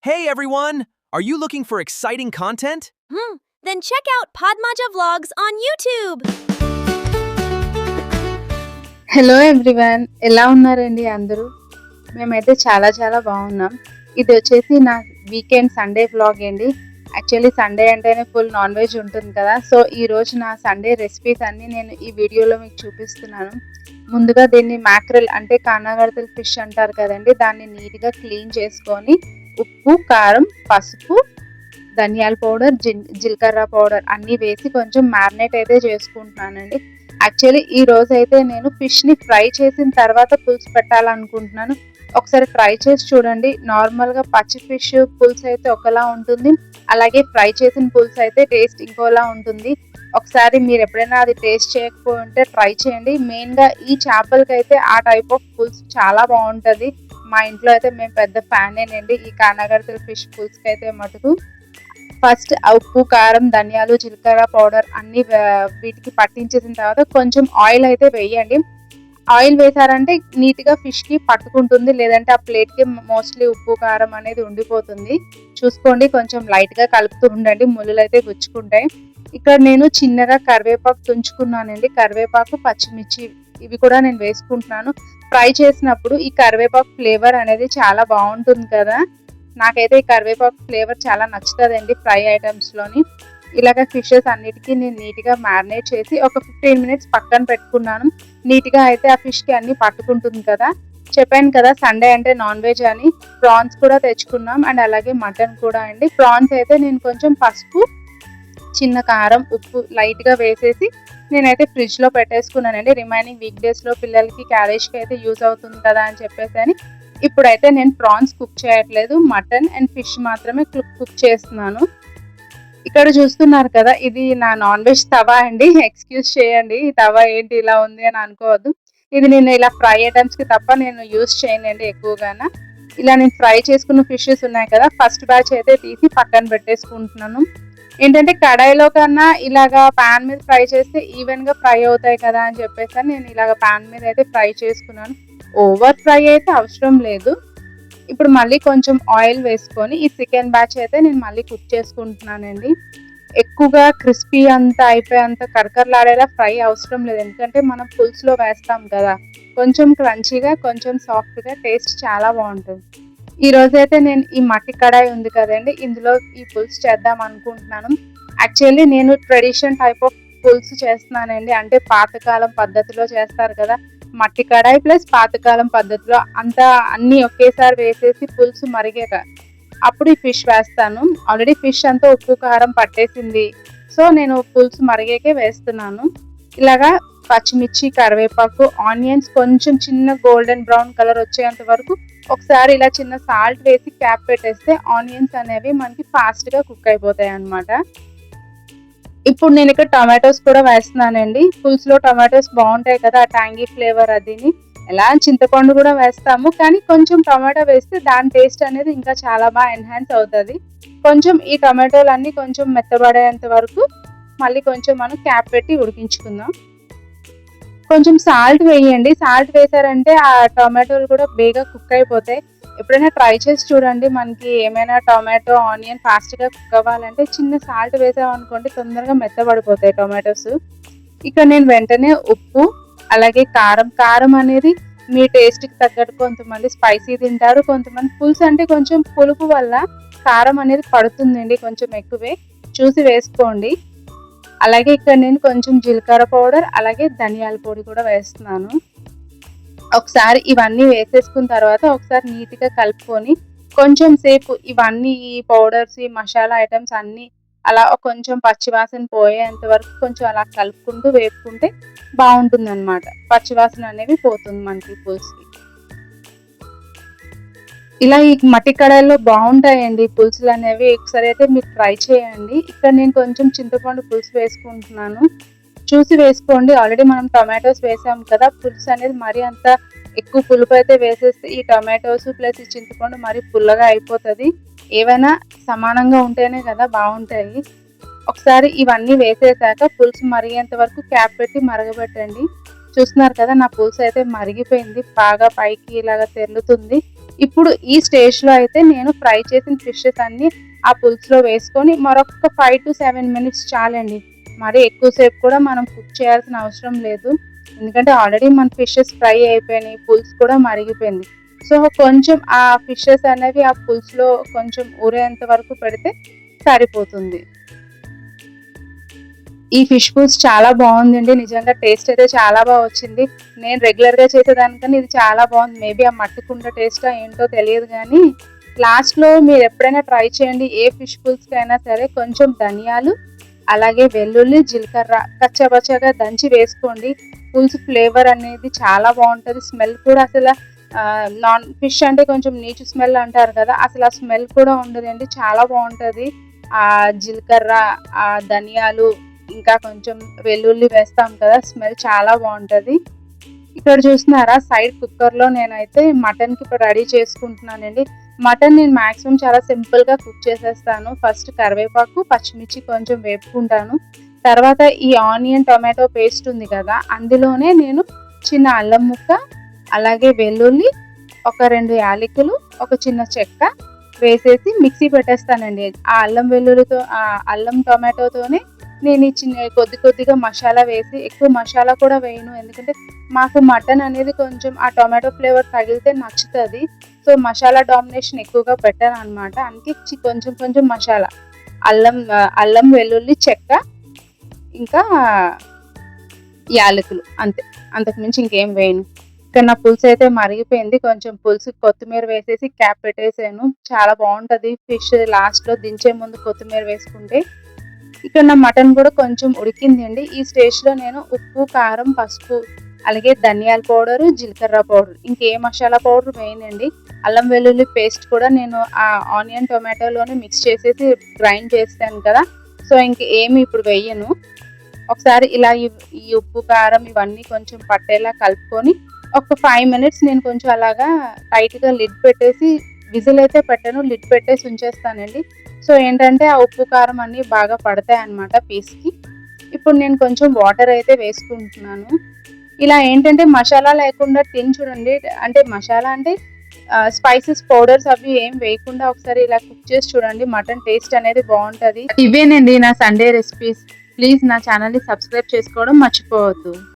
Hey everyone! Are you looking for exciting content? Then check out Padmaja Vlogs on YouTube. Hello everyone, ఎలా ఉన్నారండి అందరూ? మేమైతే చాలా బాగున్నాం. ఇది వచ్చేసి నా వీకెండ్ సండే వ్లాగ్ అండి. యాక్చువల్లీ సండే అంటేనే ఫుల్ నాన్ వెజ్ ఉంటుంది కదా. సో ఈరోజు నా సండే రెసిపీస్ అన్నీ నేను ఈ వీడియోలో మీకు చూపిస్తున్నాను. ముందుగా దీన్ని మ్యాక్రెల్ అంటే కానాగడతల ఫిష్ అంటారు కదండి, దాన్ని నీట్గా క్లీన్ చేసుకొని ఉప్పు, కారం, పసుపు, ధనియాల పౌడర్, జీలకర్ర పౌడర్ అన్నీ వేసి కొంచెం మ్యారినేట్ అయితే చేసుకుంటున్నానండి. యాక్చువల్లీ ఈ రోజు అయితే నేను ఫిష్ని ఫ్రై చేసిన తర్వాత పులుసు పెట్టాలనుకుంటున్నాను. ఒకసారి ట్రై చేసి చూడండి. నార్మల్గా పచ్చి ఫిష్ పులుసు అయితే ఒకలా ఉంటుంది, అలాగే ఫ్రై చేసిన పులుసు అయితే టేస్ట్ ఇంకోలా ఉంటుంది. ఒకసారి మీరు ఎప్పుడైనా అది టేస్ట్ చేయకపోయి ఉంటే ట్రై చేయండి. మెయిన్గా ఈ చేపలకి అయితే ఆ టైప్ ఆఫ్ పులుసు చాలా బాగుంటుంది. మా ఇంట్లో అయితే మేము పెద్ద ఫ్యానేనండి ఈ కానాగడతల ఫిష్ పులుసుకి అయితే మటుకు. ఫస్ట్ ఉప్పు, కారం, ధనియాలు, జీలకర్ర పౌడర్ అన్నీ వీటికి పట్టించేసిన తర్వాత కొంచెం ఆయిల్ అయితే వేయండి. ఆయిల్ వేసారంటే నీట్గా ఫిష్కి పట్టుకుంటుంది, లేదంటే ఆ ప్లేట్కి మోస్ట్లీ ఉప్పు కారం అనేది ఉండిపోతుంది. చూసుకోండి, కొంచెం లైట్గా కలుపుతూ ఉండండి, ముళ్ళులు అయితే గుచ్చుకుంటాయి. ఇక్కడ నేను చిన్నగా కరివేపాకు తుంచుకున్నానండి. కరివేపాకు, పచ్చిమిర్చి ఇవి కూడా నేను వేసుకుంటున్నాను. ఫ్రై చేసినప్పుడు ఈ కరివేపాకు ఫ్లేవర్ అనేది చాలా బాగుంటుంది కదా. నాకైతే ఈ కరివేపాకు ఫ్లేవర్ చాలా నచ్చుతుందండి ఫ్రై ఐటమ్స్లోని. ఇలాగ ఫిషెస్ అన్నిటికీ నేను నీట్గా మ్యారినేట్ చేసి ఒక 15 మినిట్స్ పక్కన పెట్టుకున్నాను. నీట్గా అయితే ఆ ఫిష్కి అన్నీ పట్టుకుంటుంది కదా. చెప్పాను కదా సండే అంటే నాన్ వెజ్ అని. ప్రాన్స్ కూడా తెచ్చుకున్నాం అండ్ అలాగే మటన్ కూడా అండి. ప్రాన్స్ అయితే నేను కొంచెం పసుపు, చిన్న కారం, ఉప్పు లైట్గా వేసేసి నేనైతే ఫ్రిడ్జ్లో పెట్టేసుకున్నానండి. రిమైనింగ్ వీక్ డేస్లో పిల్లలకి క్యారేజ్కి అయితే యూజ్ అవుతుంది కదా అని చెప్పేసి అని. ఇప్పుడైతే నేను ప్రాన్స్ కుక్ చేయట్లేదు, మటన్ అండ్ ఫిష్ మాత్రమే కుక్ చేస్తున్నాను. ఇక్కడ చూస్తున్నారు కదా, ఇది నా నాన్ వెజ్ తవా అండి. ఎక్స్క్యూజ్ చేయండి, ఈ తవా ఏంటి ఇలా ఉంది అని అనుకోవద్దు. ఇది నేను ఇలా ఫ్రై ఐటమ్స్కి తప్ప నేను యూజ్ చేయనండి ఎక్కువగాన. ఇలా నేను ఫ్రై చేసుకున్న ఫిషెస్ ఉన్నాయి కదా, ఫస్ట్ బ్యాచ్ అయితే తీసి పక్కన పెట్టేసుకుంటున్నాను. ఏంటంటే కడాయిలో కన్నా ఇలాగా ప్యాన్ మీద ఫ్రై చేస్తే ఈవెన్గా ఫ్రై అవుతాయి కదా అని చెప్పేసి నేను ఇలాగ ప్యాన్ మీద అయితే ఫ్రై చేసుకున్నాను. ఓవర్ ఫ్రై అయితే అవసరం లేదు. ఇప్పుడు మళ్ళీ కొంచెం ఆయిల్ వేసుకొని ఈ చికెన్ బ్యాచ్ అయితే నేను మళ్ళీ కుక్ చేసుకుంటున్నానండి. ఎక్కువగా క్రిస్పీ అంతా అయిపోయేంత కరకరలాడేలా ఫ్రై అవసరం లేదు, ఎందుకంటే మనం పులుసులో వేస్తాం కదా. కొంచెం క్రంచీగా, కొంచెం సాఫ్ట్గా టేస్ట్ చాలా బాగుంటుంది. ఈరోజైతే నేను ఈ మట్టి కడాయి ఉంది కదండి, ఇందులో ఈ పులుసు చేద్దాం అనుకుంటున్నాను. యాక్చువల్లీ నేను ట్రెడిషన్ టైప్ ఆఫ్ పులుసు చేస్తున్నానండి. అంటే పాతకాలం పద్ధతిలో చేస్తారు కదా, మట్టి కడాయి ప్లస్ పాతకాలం పద్ధతిలో అంతా అన్నీ ఒకేసారి వేసేసి పులుసు మరిగాక అప్పుడు ఈ ఫిష్ వేస్తాను. ఆల్రెడీ ఫిష్ అంతా ఉప్పు కారం పట్టేసింది, సో నేను పులుసు మరిగాకే వేస్తున్నాను. ఇలాగా పచ్చిమిర్చి, కరివేపాకు, ఆనియన్స్ కొంచెం చిన్న గోల్డెన్ బ్రౌన్ కలర్ వచ్చేంత వరకు ఒకసారి ఇలా చిన్న సాల్ట్ వేసి క్యాప్ పెట్టేస్తే ఆనియన్స్ అనేవి మనకి ఫాస్ట్గా కుక్ అయిపోతాయి అన్నమాట. ఇప్పుడు నేను ఇక్కడ టొమాటోస్ కూడా వేస్తున్నానండి. పులుసులో టొమాటోస్ బాగుంటాయి కదా, ఆ ట్యాంగీ ఫ్లేవర్ అదిని. ఎలా చింతపండు కూడా వేస్తాము, కానీ కొంచెం టొమాటో వేస్తే దాని టేస్ట్ అనేది ఇంకా చాలా బాగా ఎన్హాన్స్ అవుతుంది. కొంచెం ఈ టొమాటోలు అన్నీ కొంచెం మెత్తబడేంత వరకు మళ్ళీ కొంచెం మనం క్యాప్ పెట్టి ఉడికించుకుందాం. కొంచెం సాల్ట్ వేయండి. సాల్ట్ వేసారంటే ఆ టొమాటోలు కూడా బేగా కుక్ అయిపోతాయి. ఎప్పుడైనా ట్రై చేసి చూడండి. మనకి ఏమైనా టొమాటో, ఆనియన్ ఫాస్ట్గా కుక్ అవ్వాలంటే చిన్న సాల్ట్ వేసామనుకోండి, తొందరగా మెత్తబడిపోతాయి టొమాటోస్. ఇక్కడ నేను వెంటనే ఉప్పు, అలాగే కారం అనేది మీ టేస్ట్కి తగ్గట్టు. కొంతమంది స్పైసీ తింటారు, కొంతమంది పులుసు అంటే కొంచెం పులుపు వల్ల కారం అనేది పడుతుందండి, కొంచెం ఎక్కువే చూసి వేసుకోండి. అలాగే ఇక్కడ నేను కొంచెం జీలకర్ర పౌడర్, అలాగే ధనియాల పొడి కూడా వేస్తున్నాను. ఒకసారి ఇవన్నీ వేసేసుకున్న తర్వాత ఒకసారి నీట్గా కలుపుకొని కొంచెం సేపు ఇవన్నీ ఈ పౌడర్స్, ఈ మసాలా ఐటమ్స్ అన్నీ అలా కొంచెం పచ్చివాసన పోయేంత వరకు కొంచెం అలా కలుపుకుంటూ వేపుకుంటే బాగుంటుంది అనమాట. పచ్చివాసన అనేవి పోతుంది మనకి పులుసుకి. ఇలా ఈ మట్టి కడాయిలో బాగుంటాయండి పులుసులు అనేవి. ఒకసారి అయితే మీరు ట్రై చేయండి. ఇక్కడ నేను కొంచెం చింతపండు పులుసు వేసుకుంటున్నాను, చూసి వేసుకోండి. ఆల్రెడీ మనం టొమాటోస్ వేసాం కదా, పులుసు అనేది మరీ అంత ఎక్కువ పులుపు అయితే వేసేస్తే ఈ టొమాటోస్ ప్లస్ ఈ చింతపండు మరీ పుల్లగా అయిపోతుంది. ఏవైనా సమానంగా ఉంటేనే కదా బాగుంటాయి. ఒకసారి ఇవన్నీ వేసేసాక పులుసు మరిగేంత వరకు క్యాప్ పెట్టి మరగబెట్టండి. చూస్తున్నారు కదా, నా పులుసు అయితే మరిగిపోయింది, బాగా పైకి ఇలాగ తెరులుతుంది. ఇప్పుడు ఈ స్టేజ్లో అయితే నేను ఫ్రై చేసిన ఫిషెస్ అన్ని ఆ పులుసులో వేసుకొని మరొక 5 to 7 మినిట్స్ చాలండి. మరి ఎక్కువసేపు కూడా మనం కుక్ చేయాల్సిన అవసరం లేదు. ఎందుకంటే ఆల్రెడీ మన ఫిషెస్ ఫ్రై అయిపోయినాయి, పులుసు కూడా మరిగిపోయింది. సో కొంచెం ఆ ఫిషెస్ అనేవి ఆ పులుసులో కొంచెం ఊరేంత వరకు పెడితే సరిపోతుంది. ఈ ఫిష్ పులుసు చాలా బాగుందండి. నిజంగా టేస్ట్ అయితే చాలా బాగా వచ్చింది. నేను రెగ్యులర్గా చేసేదానికన్నా ఇది చాలా బాగుంది. మేబీ ఆ మట్టి కుండ టేస్టా ఏంటో తెలియదు కానీ లాస్ట్లో మీరు ఎప్పుడైనా ట్రై చేయండి. ఏ ఫిష్ పులుసుకైనా సరే కొంచెం ధనియాలు, అలాగే వెల్లుల్లి, జీలకర్ర కచ్చాపచ్చాగా దంచి వేసుకోండి. పులుసు ఫ్లేవర్ అనేది చాలా బాగుంటుంది. స్మెల్ కూడా అసలు నాన్ ఫిష్ అంటే కొంచెం నీచు స్మెల్ అంటారు కదా, అసలు ఆ స్మెల్ కూడా ఉండదండి. చాలా బాగుంటుంది. ఆ జీలకర్ర, ఆ ధనియాలు, ఇంకా కొంచెం వెల్లుల్లి వేస్తాం కదా, స్మెల్ చాలా బాగుంటుంది. ఇక్కడ చూస్తున్నారా సైడ్ కుక్కర్లో నేనైతే మటన్కి ఇప్పుడు రెడీ చేసుకుంటున్నానండి. మటన్ నేను మ్యాక్సిమం చాలా సింపుల్గా కుక్ చేసేస్తాను. ఫస్ట్ కరివేపాకు, పచ్చిమిర్చి కొంచెం వేపుకుంటాను. తర్వాత ఈ ఆనియన్ టొమాటో పేస్ట్ ఉంది కదా, అందులోనే నేను చిన్న అల్లం ముక్క, అలాగే వెల్లుల్లి, ఒక 2 యాలకులు, ఒక చిన్న చెక్క వేసేసి మిక్సీ పెట్టేస్తానండి. ఆ అల్లం వెల్లుల్లితో ఆ అల్లం టొమాటోతోనే నేను ఈ చిన్న కొద్దిగా మసాలా వేసి, ఎక్కువ మసాలా కూడా వేయను. ఎందుకంటే మాకు మటన్ అనేది కొంచెం ఆ టొమాటో ఫ్లేవర్ తగిలితే నచ్చుతుంది. సో మసాలా డామినేషన్ ఎక్కువగా పెట్టాను అనమాట. అందుకే కొంచెం మసాలా, అల్లం వెల్లుల్లి చెక్క, ఇంకా యాలకులు, అంతే. అంతకుమించి ఇంకేం వేయను. ఇక్కడ నా పులుసు అయితే మరిగిపోయింది. కొంచెం పులుసు కొత్తిమీర వేసేసి క్యాప్ పెట్టేసాను. చాలా బాగుంటుంది ఫిష్ లాస్ట్లో దించే ముందు కొత్తిమీర వేసుకుంటే. ఇక్కడ నా మటన్ కూడా కొంచెం ఉడికిందండి. ఈ స్టేజ్లో నేను ఉప్పు, కారం, పసుపు, అలాగే ధనియాల పౌడరు, జీలకర్ర పౌడర్, ఇంకే మసాలా పౌడర్ వేయనండి. అల్లం వెల్లుల్లి పేస్ట్ కూడా నేను ఆ ఆనియన్ టొమాటోలోనే మిక్స్ చేసేసి గ్రైండ్ చేస్తాను కదా, సో ఏమి ఇప్పుడు వేయను. ఒకసారి ఇలా ఈ ఉప్పు, కారం ఇవన్నీ కొంచెం పట్టేలా కలుపుకొని ఒక 5 మినిట్స్ నేను కొంచెం అలాగా టైట్గా లిడ్ పెట్టేసి, విజిల్ అయితే పెట్టాను, లిడ్ పెట్టేసి ఉంచేస్తానండి. సో ఏంటంటే ఆ ఉప్పు, కారం అన్నీ బాగా పడతాయి అన్నమాట పీస్కి. ఇప్పుడు నేను కొంచెం వాటర్ అయితే వేసుకుంటున్నాను. ఇలా ఏంటంటే మసాలా లేకుండా తిని చూడండి. అంటే మసాలా అంటే స్పైసెస్ పౌడర్స్ అవి ఏం వేయకుండా ఒకసారి ఇలా కుక్ చేసి చూడండి. మటన్ టేస్ట్ అనేది బాగుంటుంది. ఇవేనండి నా సండే రెసిపీస్. ప్లీజ్ నా ఛానల్ని సబ్స్క్రైబ్ చేసుకోవడం మర్చిపోవద్దు.